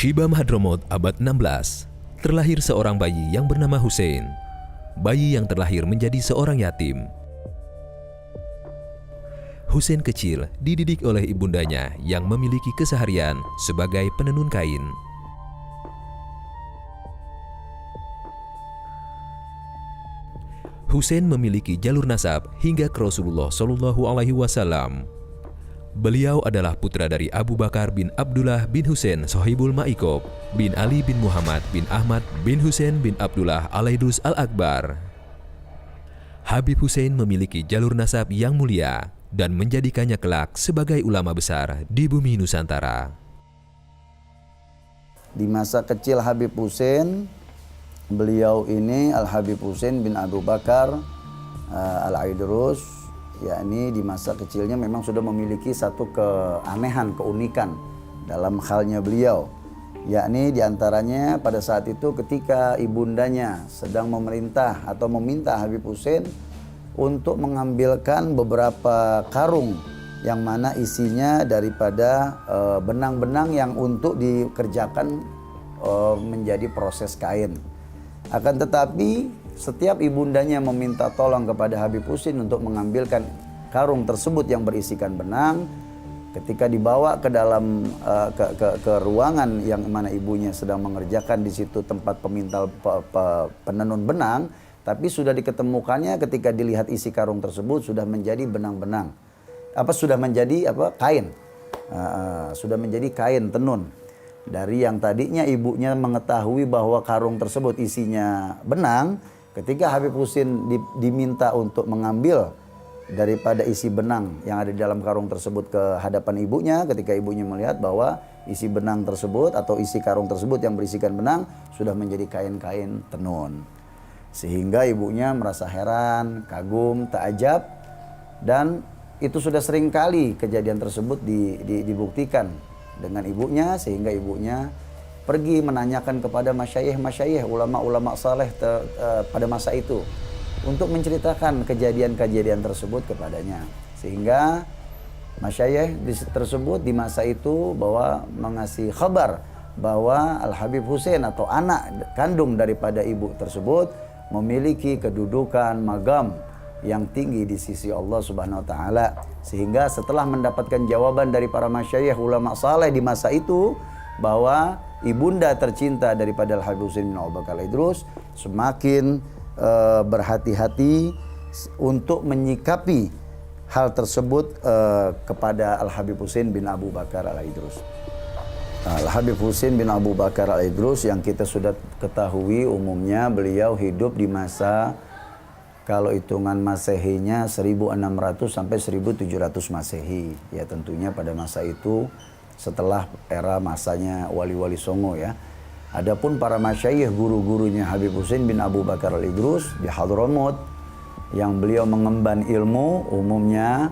Shibam Hadramut abad 16, terlahir seorang bayi yang bernama Hussein. Bayi yang terlahir menjadi seorang yatim. Hussein kecil dididik oleh ibundanya yang memiliki keseharian sebagai penenun kain. Hussein memiliki jalur nasab hingga ke Rasulullah Shallallahu Alaihi Wasallam. Beliau adalah putra dari Abu Bakar bin Abdullah bin Hussein Sohibul Ma'ikob bin Ali bin Muhammad bin Ahmad bin Hussein bin Abdullah Alaidrus Al-Akbar. Habib Hussein memiliki jalur nasab yang mulia dan menjadikannya kelak sebagai ulama besar di bumi Nusantara. Di masa kecil Habib Hussein, beliau ini Al-Habib Hussein bin Abu Bakar Al-Aidrus, yakni di masa kecilnya memang sudah memiliki satu keanehan, keunikan dalam halnya beliau. Yakni diantaranya pada saat itu ketika ibundanya sedang memerintah atau meminta Habib Hussein untuk mengambilkan beberapa karung yang mana isinya daripada benang-benang yang untuk dikerjakan menjadi proses kain. Akan tetapi setiap ibundanya meminta tolong kepada Habib Hussein untuk mengambilkan karung tersebut yang berisikan benang. Ketika dibawa ke dalam ke ruangan yang mana ibunya sedang mengerjakan di situ tempat pemintal penenun benang, tapi sudah diketemukannya ketika dilihat isi karung tersebut sudah menjadi benang-benang. Sudah menjadi kain. Sudah menjadi kain tenun. Dari yang tadinya ibunya mengetahui bahwa karung tersebut isinya benang, ketika Habib Hussein diminta untuk mengambil daripada isi benang yang ada di dalam karung tersebut ke hadapan ibunya, ketika ibunya melihat bahwa isi benang tersebut atau isi karung tersebut yang berisikan benang sudah menjadi kain-kain tenun. Sehingga ibunya merasa heran, kagum, takjub, dan itu sudah sering kali kejadian tersebut dibuktikan dengan ibunya, sehingga ibunya pergi menanyakan kepada masyayikh, ulama-ulama saleh pada masa itu untuk menceritakan kejadian-kejadian tersebut kepadanya. Sehingga masyayikh tersebut di masa itu mengasih kabar bahwa Al-Habib Hussein atau anak kandung daripada ibu tersebut memiliki kedudukan magam yang tinggi di sisi Allah Subhanahu wa taala, sehingga setelah mendapatkan jawaban dari para masyayikh ulama saleh di masa itu bahwa ibunda tercinta daripada Al-Habib Hussein bin Abu Bakar Al-Aidrus semakin berhati-hati untuk menyikapi hal tersebut kepada Al-Habib Hussein bin Abu Bakar Al-Aidrus. Al-Habib Hussein bin Abu Bakar Al-Aidrus yang kita sudah ketahui umumnya beliau hidup di masa, kalau hitungan Masehinya 1600 sampai 1700 Masehi. Ya tentunya pada masa itu setelah era masanya Wali-Wali Songo ya. Adapun para masyayikh guru-gurunya Habib Hussein bin Abu Bakar Al-Aidrus di Hadramut yang beliau mengemban ilmu umumnya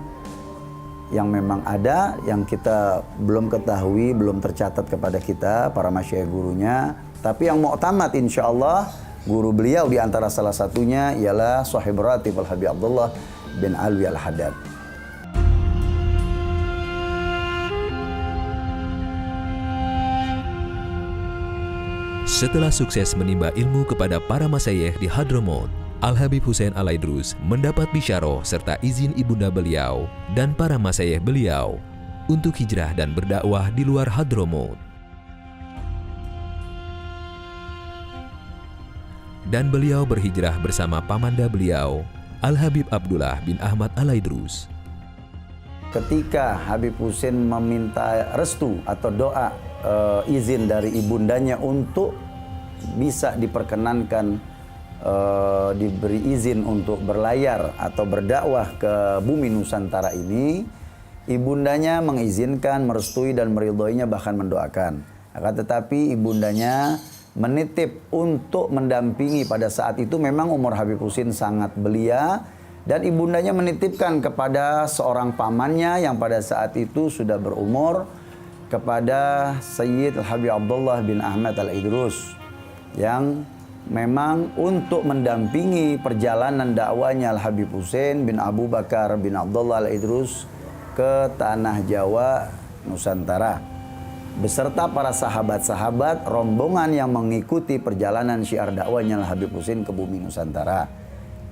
yang memang ada, yang kita belum ketahui, belum tercatat kepada kita para masyayikh gurunya. Tapi yang mu'tamad insyaallah guru beliau di antara salah satunya ialah Sahib Ratib Al-Habib Abdullah bin Alwi Al-Haddad. Setelah sukses menimba ilmu kepada para masyayikh di Hadramut, Al-Habib Hussein Al-Aidrus mendapat bisyarah serta izin ibunda beliau dan para masyayikh beliau untuk hijrah dan berdakwah di luar Hadramut. Dan beliau berhijrah bersama pamanda beliau, Al-Habib Abdullah bin Ahmad Al-Aidrus. Ketika Habib Hussein meminta restu atau doa izin dari ibundanya untuk bisa diperkenankan diberi izin untuk berlayar atau berdakwah ke bumi Nusantara ini, ibundanya mengizinkan, merestui dan meridhoinya, bahkan mendoakan. Akan tetapi ibundanya menitip untuk mendampingi. Pada saat itu memang umur Habib Hussein sangat belia, dan ibundanya menitipkan kepada seorang pamannya yang pada saat itu sudah berumur, kepada Sayyid Al-Habib Abdullah bin Ahmad Al-Aidrus, yang memang untuk mendampingi perjalanan dakwanya Al-Habib Hussein bin Abu Bakar bin Abdullah Al-Aidrus ke tanah Jawa Nusantara. beserta para sahabat-sahabat rombongan yang mengikuti perjalanan syiar dakwahnya Al-Habib Husin ke bumi Nusantara.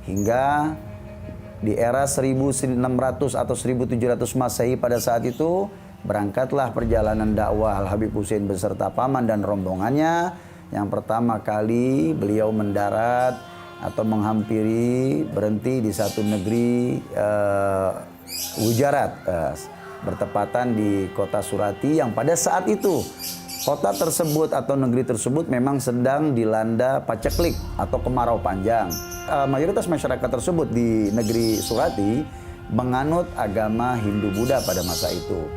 Hingga di era 1600 atau 1700 Masehi pada saat itu, berangkatlah perjalanan dakwah Al-Habib Husin beserta paman dan rombongannya. Yang pertama kali beliau mendarat atau menghampiri, berhenti di satu negeri Gujarat, bertepatan di kota Surati, yang pada saat itu kota tersebut atau negeri tersebut memang sedang dilanda paceklik atau kemarau panjang. Mayoritas masyarakat tersebut di negeri Surati menganut agama Hindu-Buddha pada masa itu.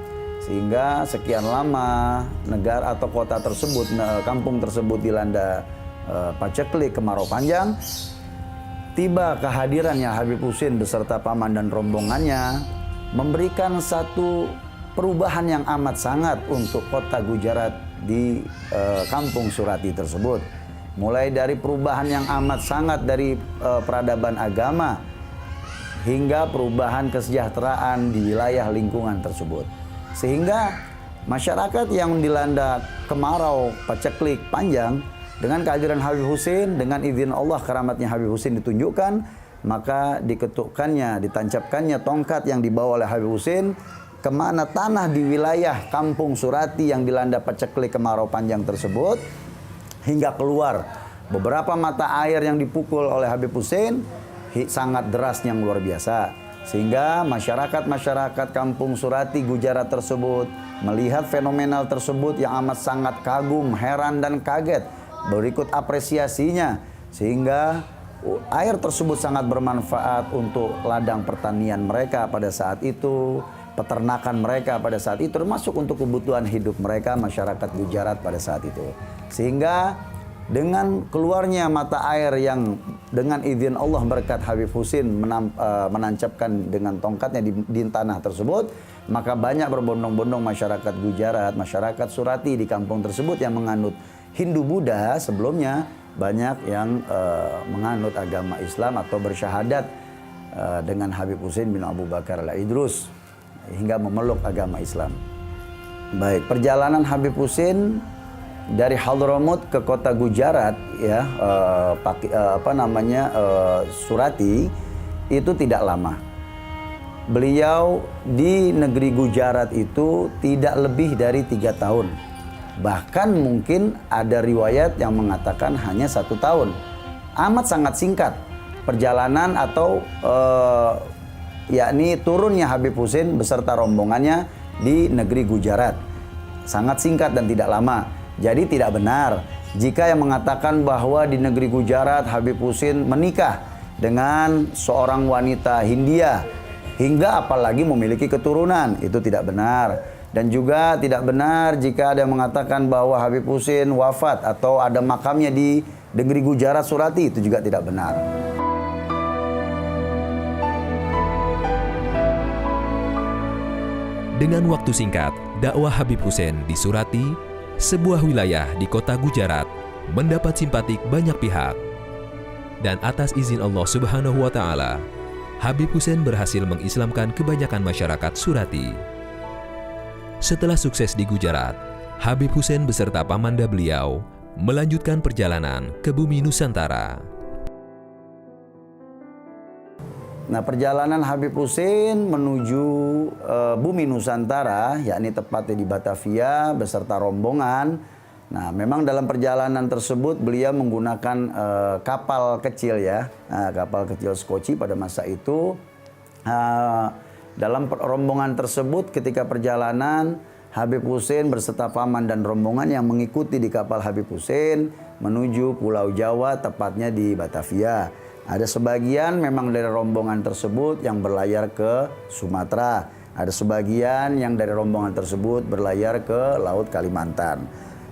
Sehingga sekian lama negara atau kota tersebut, kampung tersebut dilanda paceklik, kemarau panjang. Tiba kehadirannya Habib Husin beserta paman dan rombongannya memberikan satu perubahan yang amat sangat untuk kota Gujarat di kampung Surati tersebut. Mulai dari perubahan yang amat sangat dari peradaban agama hingga perubahan kesejahteraan di wilayah lingkungan tersebut. Sehingga masyarakat yang dilanda kemarau paceklik panjang, dengan kehadiran Habib Husin, dengan izin Allah keramatnya Habib Husin ditunjukkan, maka diketukkannya, ditancapkannya tongkat yang dibawa oleh Habib Husin kemana tanah di wilayah kampung Surati yang dilanda paceklik kemarau panjang tersebut, hingga keluar beberapa mata air yang dipukul oleh Habib Husin sangat deras yang luar biasa. Sehingga masyarakat kampung Surati Gujarat tersebut melihat fenomenal tersebut yang amat sangat kagum, heran dan kaget, berikut apresiasinya, sehingga air tersebut sangat bermanfaat untuk ladang pertanian mereka pada saat itu, peternakan mereka pada saat itu, termasuk untuk kebutuhan hidup mereka masyarakat Gujarat pada saat itu. Sehingga dengan keluarnya mata air yang dengan izin Allah berkat Habib Husin menancapkan dengan tongkatnya di tanah tersebut, maka banyak berbondong-bondong masyarakat Gujarat, masyarakat Surati di kampung tersebut yang menganut Hindu-Buddha sebelumnya, banyak yang menganut agama Islam atau bersyahadat dengan Habib Husin bin Abu Bakar Al-Idrus hingga memeluk agama Islam. Baik, perjalanan Habib Husin dari Hadramut ke kota Gujarat ya, Surati itu tidak lama. Beliau di negeri Gujarat itu tidak lebih dari 3 tahun. Bahkan mungkin ada riwayat yang mengatakan hanya 1 tahun. Amat sangat singkat perjalanan atau yakni turunnya Habib Husin beserta rombongannya di negeri Gujarat. Sangat singkat dan tidak lama. Jadi tidak benar jika yang mengatakan bahwa di negeri Gujarat Habib Husin menikah dengan seorang wanita Hindia hingga apalagi memiliki keturunan. Itu tidak benar. Dan juga tidak benar jika ada yang mengatakan bahwa Habib Husin wafat atau ada makamnya di negeri Gujarat Surati. Itu juga tidak benar. Dengan waktu singkat, dakwah Habib Husin di Surati, sebuah wilayah di kota Gujarat, mendapat simpatik banyak pihak. Dan atas izin Allah Subhanahu wa Ta'ala, Habib Husin berhasil mengislamkan kebanyakan masyarakat Surati. Setelah sukses di Gujarat, Habib Husin beserta pamanda beliau melanjutkan perjalanan ke bumi Nusantara. Nah, perjalanan Habib Husin menuju bumi Nusantara, yakni tepatnya di Batavia beserta rombongan. Nah, memang dalam perjalanan tersebut beliau menggunakan kapal kecil ya, kapal kecil skoci pada masa itu. Dalam rombongan tersebut ketika perjalanan, Habib Husin berserta paman dan rombongan yang mengikuti di kapal Habib Husin menuju Pulau Jawa, tepatnya di Batavia. Ada sebagian memang dari rombongan tersebut yang berlayar ke Sumatera. Ada sebagian yang dari rombongan tersebut berlayar ke Laut Kalimantan.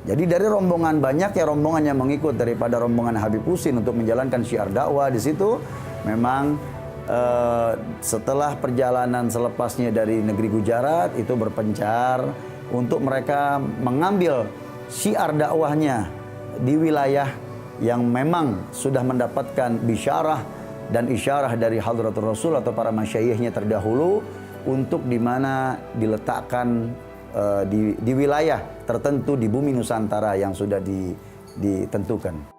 Jadi dari rombongan, banyak ya rombongan yang mengikut daripada rombongan Habib Husin untuk menjalankan syiar dakwah di situ. Memang setelah perjalanan selepasnya dari negeri Gujarat itu berpencar untuk mereka mengambil syiar dakwahnya di wilayah yang memang sudah mendapatkan bisyarah dan isyarah dari Hadratul Rasul atau para masyayikhnya terdahulu, untuk di mana diletakkan di wilayah tertentu di bumi Nusantara yang sudah ditentukan.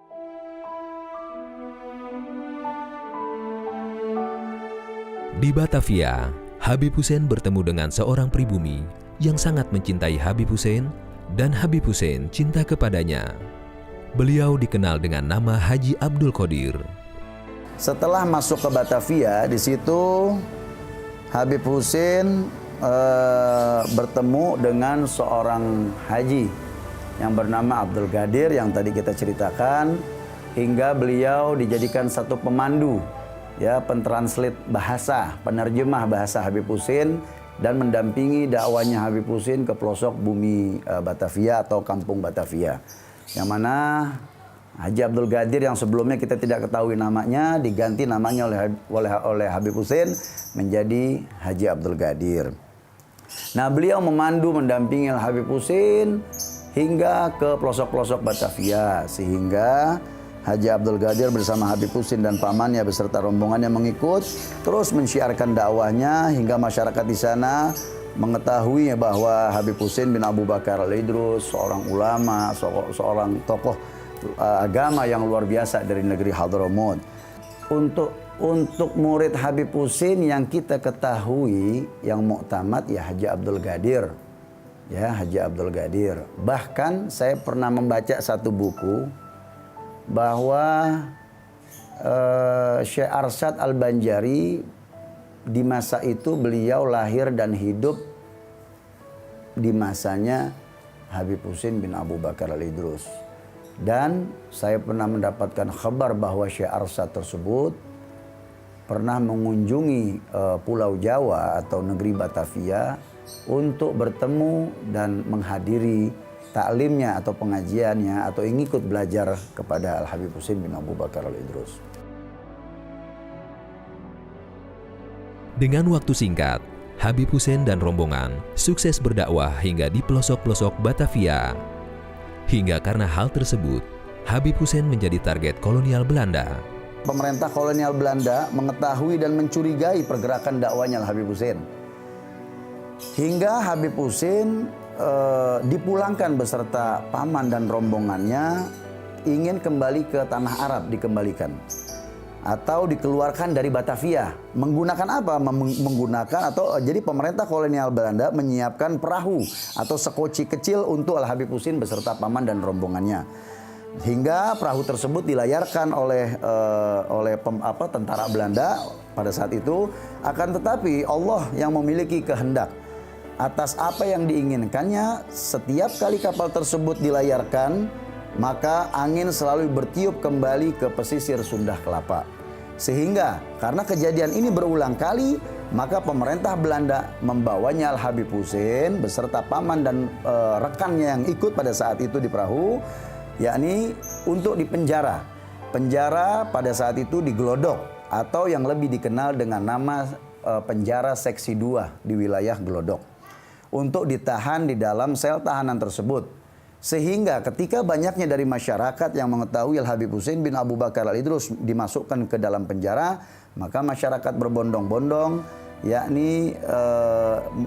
Di Batavia, Habib Hussein bertemu dengan seorang pribumi yang sangat mencintai Habib Hussein dan Habib Hussein cinta kepadanya. Beliau dikenal dengan nama Haji Abdul Qadir. Setelah masuk ke Batavia, di situ Habib Hussein bertemu dengan seorang haji yang bernama Abdul Qadir yang tadi kita ceritakan, hingga beliau dijadikan satu pemandu, ya, pentranslate bahasa, penerjemah bahasa Habib Hussein, dan mendampingi dakwahnya Habib Hussein ke pelosok bumi Batavia atau kampung Batavia, yang mana Haji Abdul Qadir yang sebelumnya kita tidak ketahui namanya diganti namanya oleh Habib Hussein menjadi Haji Abdul Qadir. Nah, beliau memandu mendampingi Habib Hussein hingga ke pelosok-pelosok Batavia, sehingga Haji Abdul Qadir bersama Habib Hussein dan pamannya beserta rombongannya mengikut terus mensyiarkan dakwahnya hingga masyarakat di sana mengetahui bahwa Habib Hussein bin Abu Bakar Al-Idrus seorang ulama, seorang tokoh agama yang luar biasa dari negeri Hadramaut. Untuk murid Habib Hussein yang kita ketahui yang muktamad ya Haji Abdul Qadir. Ya, Haji Abdul Qadir. Bahkan saya pernah membaca satu buku bahwa Syekh Arsyad Al-Banjari di masa itu beliau lahir dan hidup di masanya Habib Hussein bin Abu Bakar Al-Idrus. Dan saya pernah mendapatkan kabar bahwa Syekh Arsyad tersebut pernah mengunjungi Pulau Jawa atau negeri Batavia untuk bertemu dan menghadiri taklimnya atau pengajiannya atau ingin ikut belajar kepada Al-Habib Hussein bin Abu Bakar Al-Idrus. Dengan waktu singkat, Habib Hussein dan rombongan sukses berdakwah hingga di pelosok-pelosok Batavia. Hingga karena hal tersebut, Habib Hussein menjadi target kolonial Belanda. Pemerintah kolonial Belanda mengetahui dan mencurigai pergerakan dakwahnya Habib Hussein. Hingga Habib Hussein dipulangkan beserta paman dan rombongannya, ingin kembali ke tanah Arab, dikembalikan. Atau dikeluarkan dari Batavia. Menggunakan apa? Menggunakan jadi pemerintah kolonial Belanda menyiapkan perahu atau sekoci kecil untuk Al-Habib Hussein beserta paman dan rombongannya. Hingga perahu tersebut dilayarkan oleh tentara Belanda pada saat itu. Akan tetapi Allah yang memiliki kehendak atas apa yang diinginkannya. Setiap kali kapal tersebut dilayarkan, maka angin selalu bertiup kembali ke pesisir Sunda Kelapa. Sehingga karena kejadian ini berulang kali, maka pemerintah Belanda membawanya Al-Habib Hussein beserta paman dan rekannya yang ikut pada saat itu di perahu, yakni untuk dipenjara. Penjara pada saat itu di Glodok atau yang lebih dikenal dengan nama penjara seksi 2 di wilayah Glodok, untuk ditahan di dalam sel tahanan tersebut. Sehingga ketika banyaknya dari masyarakat yang mengetahui Al-Habib Hussein bin Abu Bakar Al-Idrus dimasukkan ke dalam penjara, maka masyarakat berbondong-bondong, yakni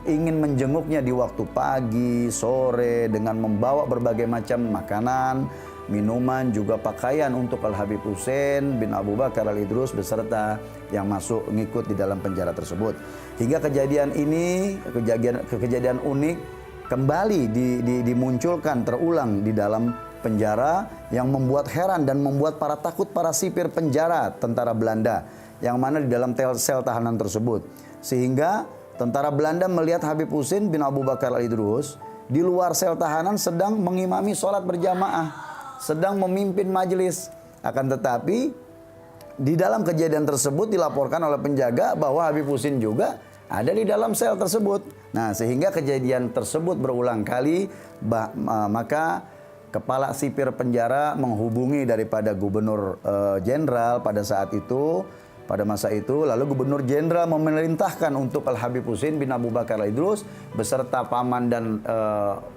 ingin menjenguknya di waktu pagi, sore, dengan membawa berbagai macam makanan, minuman, juga pakaian untuk Al-Habib Hussein bin Abu Bakar Al-Idrus beserta yang masuk ngikut di dalam penjara tersebut. Hingga kejadian ini, kejadian unik, kembali dimunculkan, terulang di dalam penjara, yang membuat heran dan membuat para sipir penjara tentara Belanda yang mana di dalam sel tahanan tersebut. Sehingga tentara Belanda melihat Habib Hussein bin Abu Bakar Al-Idrus di luar sel tahanan sedang mengimami sholat berjamaah, sedang memimpin majelis. Akan tetapi di dalam kejadian tersebut dilaporkan oleh penjaga bahwa Habib Hussein juga ada di dalam sel tersebut. Nah, sehingga kejadian tersebut berulang kali, maka kepala sipir penjara menghubungi daripada gubernur jenderal pada saat itu, pada masa itu, lalu gubernur jenderal memerintahkan untuk Al-Habib Hussein bin Abu Bakar Al-Idrus beserta paman dan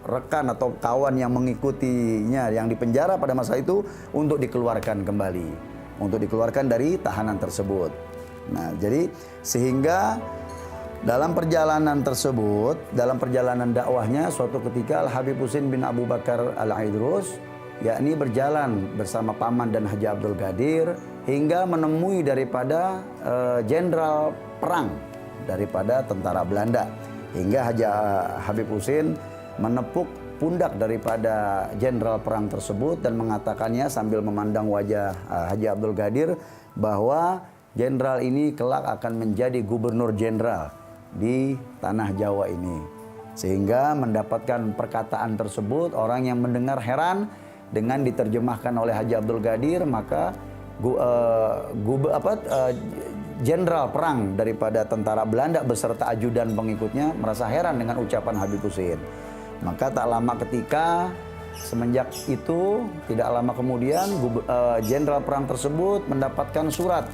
rekan atau kawan yang mengikutinya yang dipenjara pada masa itu untuk dikeluarkan kembali, untuk dikeluarkan dari tahanan tersebut. Nah, jadi sehingga Dalam perjalanan tersebut, dalam perjalanan dakwahnya, suatu ketika Al-Habib Husin bin Abu Bakar Al-Aidrus yakni berjalan bersama paman dan Haji Abdul Qadir hingga menemui daripada jenderal perang daripada tentara Belanda, hingga Habib Husin menepuk pundak daripada jenderal perang tersebut dan mengatakannya sambil memandang wajah Haji Abdul Qadir bahwa jenderal ini kelak akan menjadi gubernur jenderal di tanah Jawa ini. Sehingga mendapatkan perkataan tersebut, orang yang mendengar heran. Dengan diterjemahkan oleh Haji Abdul Qadir, maka jenderal perang daripada tentara Belanda beserta ajudan pengikutnya merasa heran dengan ucapan Habib Husin. Maka tak lama ketika semenjak itu, tidak lama kemudian jenderal perang tersebut mendapatkan surat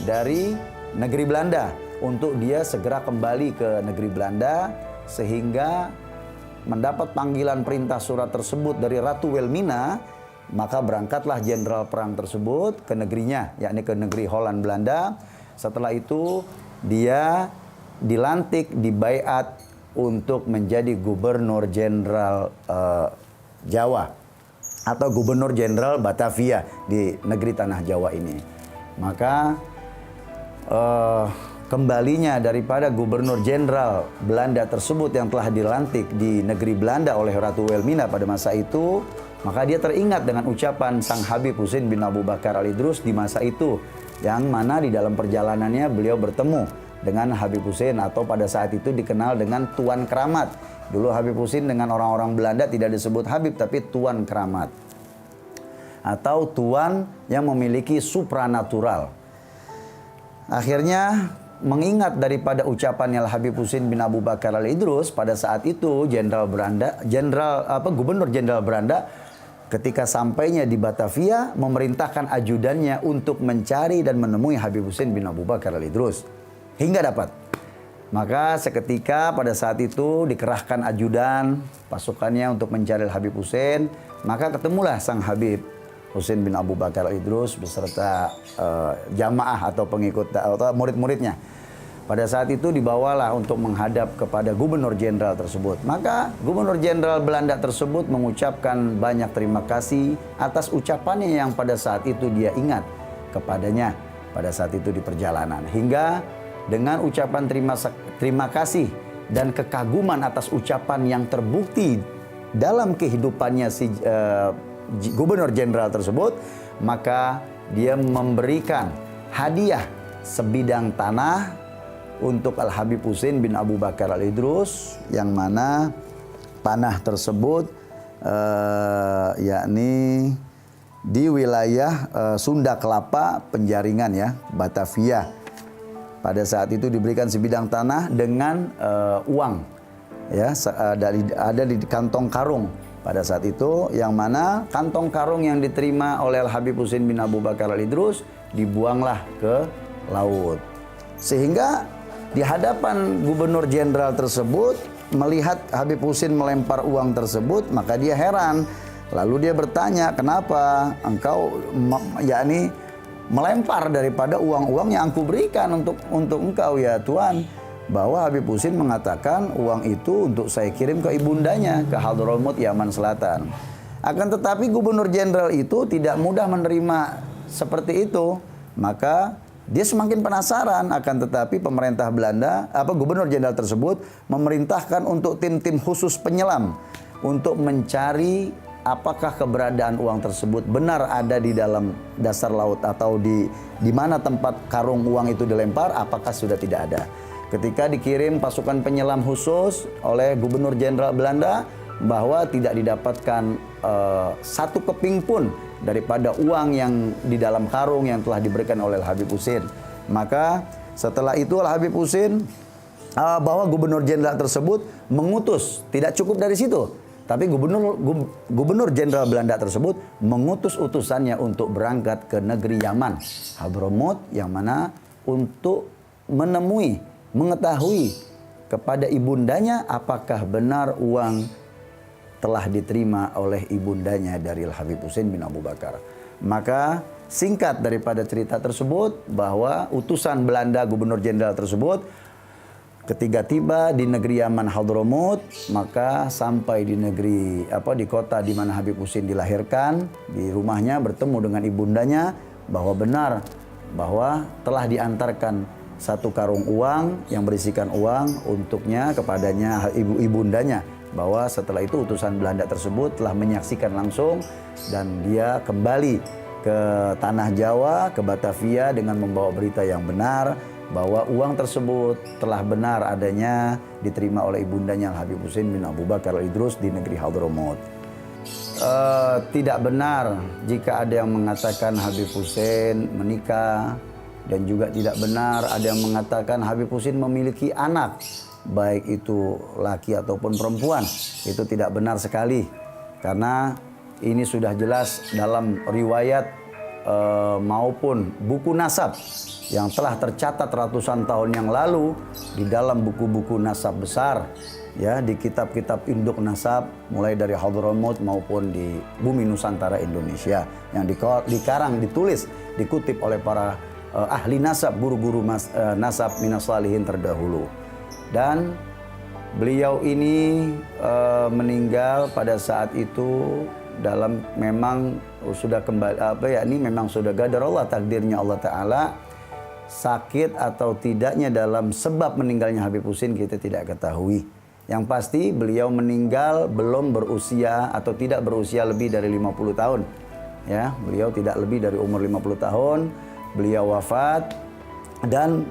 dari negeri Belanda untuk dia segera kembali ke negeri Belanda, sehingga mendapat panggilan perintah surat tersebut dari Ratu Wilmina. Maka berangkatlah jenderal perang tersebut ke negerinya, yakni ke negeri Holland Belanda. Setelah itu dia dilantik, dibaiat untuk menjadi gubernur jenderal Jawa atau gubernur jenderal Batavia di negeri tanah Jawa ini. Maka kembalinya daripada gubernur jenderal Belanda tersebut yang telah dilantik di negeri Belanda oleh Ratu Wilmina pada masa itu, maka dia teringat dengan ucapan sang Habib Husin bin Abu Bakar Al-Idrus di masa itu, yang mana di dalam perjalanannya beliau bertemu dengan Habib Husin atau pada saat itu dikenal dengan Tuan Keramat. Dulu Habib Husin dengan orang-orang Belanda tidak disebut Habib tapi Tuan Keramat, atau Tuan yang memiliki supranatural. Akhirnya mengingat daripada ucapannya Habib Husin bin Abu Bakar Al-Idrus, pada saat itu gubernur jenderal Belanda ketika sampainya di Batavia memerintahkan ajudannya untuk mencari dan menemui Habib Husin bin Abu Bakar Al-Idrus hingga dapat. Maka seketika pada saat itu dikerahkan ajudan pasukannya untuk mencari Habib Husin, maka ketemulah sang Habib Husin bin Abu Bakar Al-Idrus beserta jamaah atau pengikut atau murid-muridnya. Pada saat itu dibawalah untuk menghadap kepada gubernur jenderal tersebut. Maka gubernur jenderal Belanda tersebut mengucapkan banyak terima kasih atas ucapannya yang pada saat itu dia ingat kepadanya pada saat itu di perjalanan. Hingga dengan ucapan terima kasih dan kekaguman atas ucapan yang terbukti dalam kehidupannya si gubernur jenderal tersebut, maka dia memberikan hadiah sebidang tanah untuk Al-Habib Husin bin Abu Bakar Al-Idrus, yang mana tanah tersebut yakni di wilayah Sunda Kelapa Penjaringan ya, Batavia. Pada saat itu diberikan sebidang tanah dengan uang ya, ada di kantong karung pada saat itu, yang mana kantong karung yang diterima oleh Al-Habib Husin bin Abu Bakar Al-Idrus dibuanglah ke laut. Sehingga di hadapan gubernur jenderal tersebut melihat Habib Husin melempar uang tersebut, maka dia heran. Lalu dia bertanya, kenapa engkau yakni melempar daripada uang-uang yang aku berikan untuk engkau ya Tuan? Bahwa Habib Husin mengatakan uang itu untuk saya kirim ke ibundanya ke Hadramut, Yaman Selatan. Akan tetapi gubernur jenderal itu tidak mudah menerima seperti itu. Maka dia semakin penasaran, akan tetapi pemerintah Belanda, gubernur jenderal tersebut memerintahkan untuk tim-tim khusus penyelam untuk mencari apakah keberadaan uang tersebut benar ada di dalam dasar laut atau di mana tempat karung uang itu dilempar, apakah sudah tidak ada. Ketika dikirim pasukan penyelam khusus oleh gubernur jenderal Belanda bahwa tidak didapatkan satu keping pun daripada uang yang di dalam karung yang telah diberikan oleh Habib Husin. Maka setelah itu Habib Husin bahwa gubernur jenderal tersebut mengutus, tidak cukup dari situ, tapi gubernur jenderal Belanda tersebut mengutus utusannya untuk berangkat ke negeri Yaman, Hadramut, yang mana untuk mengetahui kepada ibundanya apakah benar uang telah diterima oleh ibundanya dari Al-Habib Husin bin Abu Bakar. Maka singkat daripada cerita tersebut bahwa utusan Belanda gubernur jenderal tersebut Ketika tiba di negeri Yaman Hadramut, maka sampai di negeri di kota di mana Habib Husin dilahirkan, di rumahnya bertemu dengan ibundanya bahwa benar bahwa telah diantarkan satu karung uang yang berisikan uang untuknya kepadanya ibundanya, bahwa setelah itu utusan Belanda tersebut telah menyaksikan langsung dan dia kembali ke tanah Jawa, ke Batavia dengan membawa berita yang benar bahwa uang tersebut telah benar adanya diterima oleh ibundanya Al Habib Husin bin Abu Bakar Al-Idrus di negeri Hadramut. Tidak benar jika ada yang mengatakan Habib Husin menikah, dan juga tidak benar ada yang mengatakan Habib Husin memiliki anak, baik itu laki ataupun perempuan. Itu tidak benar sekali, karena ini sudah jelas dalam riwayat maupun buku nasab yang telah tercatat ratusan tahun yang lalu di dalam buku-buku nasab besar, ya, di kitab-kitab induk nasab mulai dari Hadramut maupun di bumi Nusantara Indonesia yang dikarang, ditulis, dikutip oleh para ahli nasab, guru-guru nasab minas salihin terdahulu. Dan beliau ini meninggal pada saat itu dalam memang sudah kembali ini memang sudah qadar Allah, takdirnya Allah Ta'ala. Sakit atau tidaknya dalam sebab meninggalnya Habib Husin kita tidak ketahui. Yang pasti beliau meninggal belum berusia atau tidak berusia lebih dari 50 tahun. Ya, beliau tidak lebih dari umur 50 tahun. Beliau wafat dan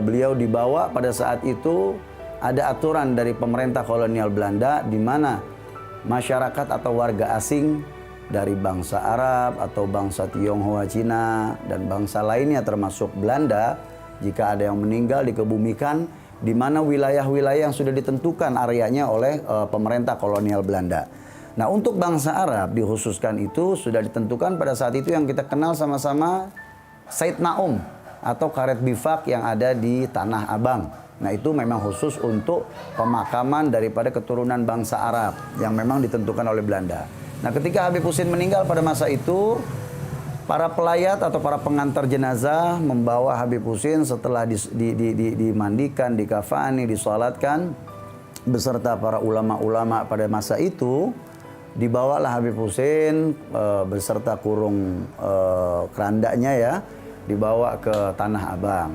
beliau dibawa pada saat itu ada aturan dari pemerintah kolonial Belanda di mana masyarakat atau warga asing dari bangsa Arab atau bangsa Tionghoa Cina dan bangsa lainnya termasuk Belanda, jika ada yang meninggal dikebumikan di mana wilayah-wilayah yang sudah ditentukan areanya oleh pemerintah kolonial Belanda. Nah, untuk bangsa Arab dikhususkan itu sudah ditentukan pada saat itu yang kita kenal sama-sama Said Naum atau karet bifak yang ada di Tanah Abang. Nah, itu memang khusus untuk pemakaman daripada keturunan bangsa Arab yang memang ditentukan oleh Belanda. Nah, ketika Habib Husin meninggal pada masa itu, para pelayat atau para pengantar jenazah membawa Habib Husin setelah dimandikan, dikafani, disolatkan beserta para ulama-ulama pada masa itu, dibawalah Habib Husin beserta kurung kerandanya, ya, dibawa ke Tanah Abang.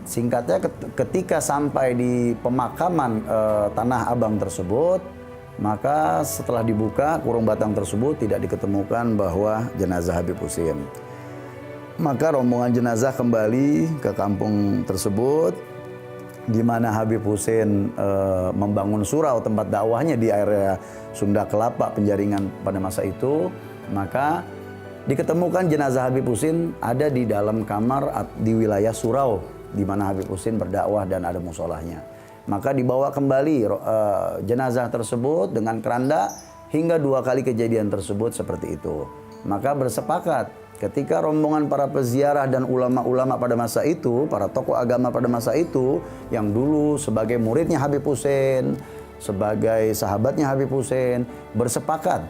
Singkatnya, ketika sampai di pemakaman Tanah Abang tersebut, maka setelah dibuka kurung batang tersebut tidak diketemukan bahwa jenazah Habib Husin. Maka rombongan jenazah kembali ke kampung tersebut di mana Habib Husin membangun surau tempat dakwahnya di area Sunda Kelapa Penjaringan pada masa itu. Maka diketemukan jenazah Habib Husin ada di dalam kamar di wilayah surau di mana Habib Husin berdakwah dan ada musolahnya. Maka dibawa kembali jenazah tersebut dengan keranda hingga 2 kali kejadian tersebut seperti itu. Maka bersepakat ketika rombongan para peziarah dan ulama-ulama pada masa itu, para tokoh agama pada masa itu yang dulu sebagai muridnya Habib Husin, sebagai sahabatnya Habib Husin, bersepakat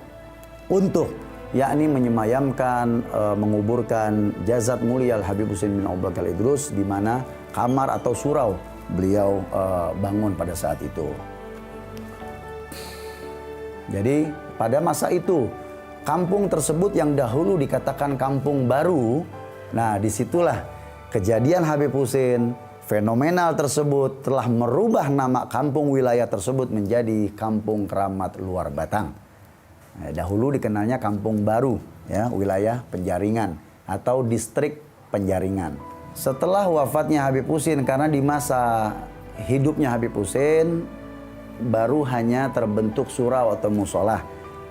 untuk yakni menyemayamkan, menguburkan jasad mulia Al Habib Husin bin Abu Bakar Al-Idrus di mana kamar atau surau beliau bangun pada saat itu. Jadi pada masa itu kampung tersebut yang dahulu dikatakan kampung baru, nah disitulah kejadian Habib Husin fenomenal tersebut telah merubah nama kampung wilayah tersebut menjadi Kampung Keramat Luar Batang. Nah, dahulu dikenalnya Kampung Baru, ya, wilayah Penjaringan atau distrik Penjaringan. Setelah wafatnya Habib Husin, karena di masa hidupnya Habib Husin baru hanya terbentuk surau atau musolah,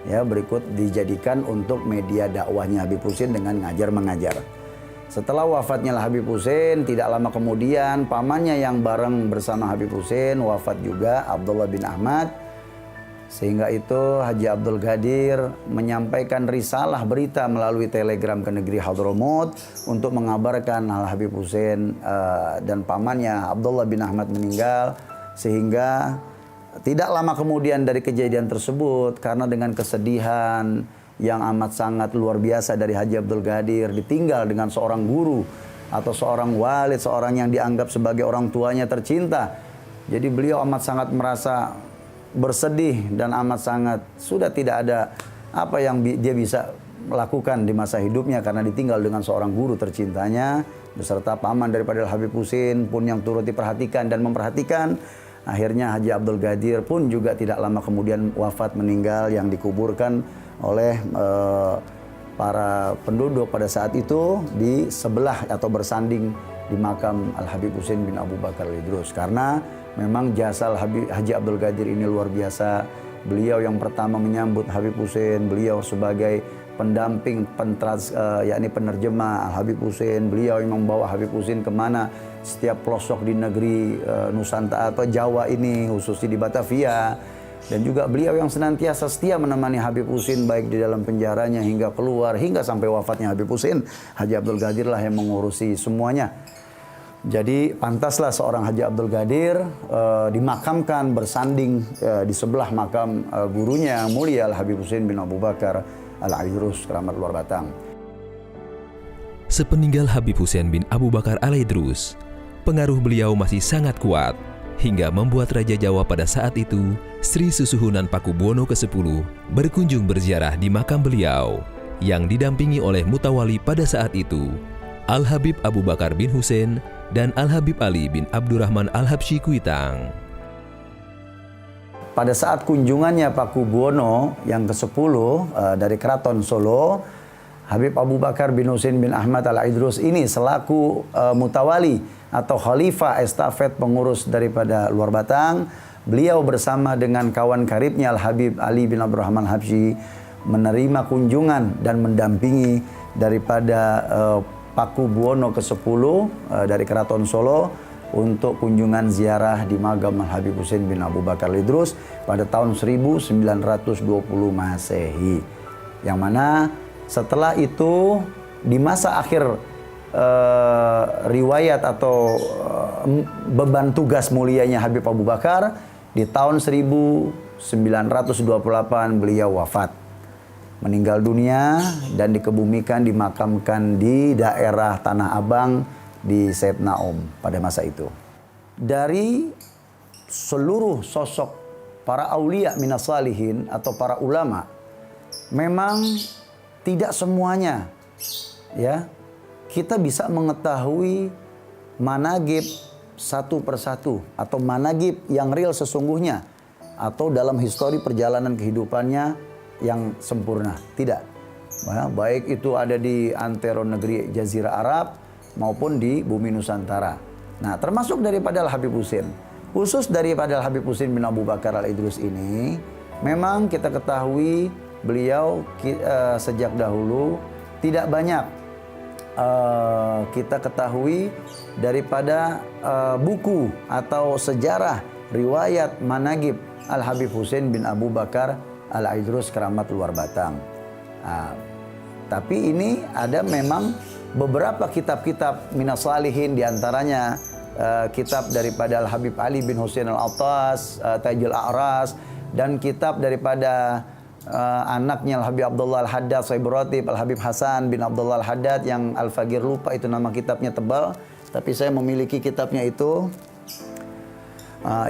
ya, berikut dijadikan untuk media dakwahnya Habib Husin dengan ngajar mengajar. Setelah wafatnya Habib Husin, tidak lama kemudian pamannya yang bareng bersama Habib Husin wafat juga, Abdullah bin Ahmad. Sehingga itu Haji Abdul Ghadir menyampaikan risalah berita melalui telegram ke negeri Hadramut untuk mengabarkan Al Habib Husin dan pamannya Abdullah bin Ahmad meninggal. Sehingga tidak lama kemudian dari kejadian tersebut, karena dengan kesedihan yang amat sangat luar biasa dari Haji Abdul Ghadir, ditinggal dengan seorang guru atau seorang walid, seorang yang dianggap sebagai orang tuanya tercinta, Jadi beliau amat sangat merasa bersedih dan amat sangat sudah tidak ada apa yang dia bisa lakukan di masa hidupnya karena ditinggal dengan seorang guru tercintanya beserta paman daripada Al-Habib Husin pun yang turut diperhatikan dan memperhatikan. Akhirnya Haji Abdul Qadir pun juga tidak lama kemudian wafat meninggal yang dikuburkan oleh para penduduk pada saat itu di sebelah atau bersanding di makam Al-Habib Husin bin Abu Bakar Al-Idrus. Karena memang jasa Haji Abdul Qadir ini luar biasa. Beliau yang pertama menyambut Habib Husin, beliau sebagai pendamping, yakni penerjemah Al-Habib Husin. Beliau yang membawa Habib Husin kemana setiap pelosok di negeri Nusantara atau Jawa ini, khususnya di Batavia. Dan juga beliau yang senantiasa setia menemani Habib Husin baik di dalam penjaranya hingga keluar, hingga sampai wafatnya Habib Husin. Haji Abdul Qadir lah yang mengurusi semuanya. Jadi pantaslah seorang Haji Abdul Qadir dimakamkan bersanding di sebelah makam gurunya mulia Al-Habib Husin bin Abu Bakar Al-Idrus Keramat Luar Batang. Sepeninggal Habib Husin bin Abu Bakar Al-Idrus, pengaruh beliau masih sangat kuat hingga membuat Raja Jawa pada saat itu, Sri Susuhunan Pakubuwono ke-10, berkunjung berziarah di makam beliau yang didampingi oleh Mutawali pada saat itu, Al-Habib Abu Bakar bin Husin dan Al-Habib Ali bin Abdurrahman Al-Habsyi Kuitang. Pada saat kunjungannya Pakubuwono yang ke-10 dari Keraton Solo, Habib Abu Bakar bin Husin bin Ahmad Al-Idrus ini selaku mutawali atau khalifah estafet pengurus daripada Luar Batang, beliau bersama dengan kawan karibnya Al-Habib Ali bin Abdurrahman Al-Habsyi menerima kunjungan dan mendampingi daripada Pakubuwono ke-10 dari Keraton Solo untuk kunjungan ziarah di makam Al-Habib Husin bin Abu Bakar Al-Idrus pada tahun 1920 Masehi. Yang mana setelah itu di masa akhir riwayat atau beban tugas mulianya Habib Abu Bakar, di tahun 1928 beliau wafat. Meninggal dunia dan dikebumikan, dimakamkan di daerah Tanah Abang di Said Naum pada masa itu. Dari seluruh sosok para aulia minas salihin atau para ulama, memang tidak semuanya ya kita bisa mengetahui managib satu persatu atau managib yang real sesungguhnya atau dalam histori perjalanan kehidupannya yang sempurna. Tidak. Baik itu ada di antero negeri Jazirah Arab maupun di bumi Nusantara. Nah, termasuk daripada Al-Habib Husin. Khusus daripada Al-Habib Husin bin Abu Bakar Al-Idrus ini, memang kita ketahui beliau sejak dahulu tidak banyak kita ketahui daripada buku atau sejarah riwayat managib Al-Habib Husin bin Abu Bakar Al-Idrus Keramat Luar Batang. Tapi ini ada memang beberapa kitab-kitab minas salihin, diantaranya kitab daripada Al-Habib Ali bin Husin Al-Attas, Tajul A'ras, dan kitab daripada anaknya Al-Habib Abdullah Al-Haddad Sahibur Ratib, Al-Habib Hasan bin Abdullah Al-Haddad yang Al-Faqir, lupa itu nama kitabnya, tebal, tapi saya memiliki kitabnya itu.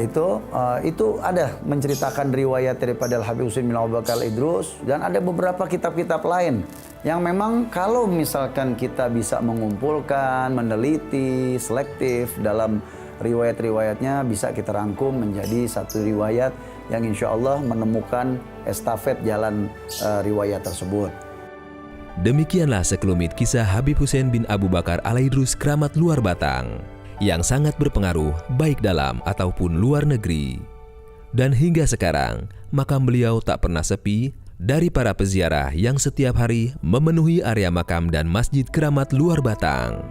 Itu ada menceritakan riwayat daripada Al-Habib Husin bin Abu Bakar Al-Idrus, dan ada beberapa kitab-kitab lain yang memang kalau misalkan kita bisa mengumpulkan, meneliti, selektif dalam riwayat-riwayatnya, bisa kita rangkum menjadi satu riwayat yang insya Allah menemukan estafet jalan riwayat tersebut. Demikianlah sekelumit kisah Habib Husin bin Abu Bakar Al-Idrus Keramat Luar Batang yang sangat berpengaruh baik dalam ataupun luar negeri. Dan hingga sekarang, makam beliau tak pernah sepi dari para peziarah yang setiap hari memenuhi area makam dan masjid Keramat Luar Batang.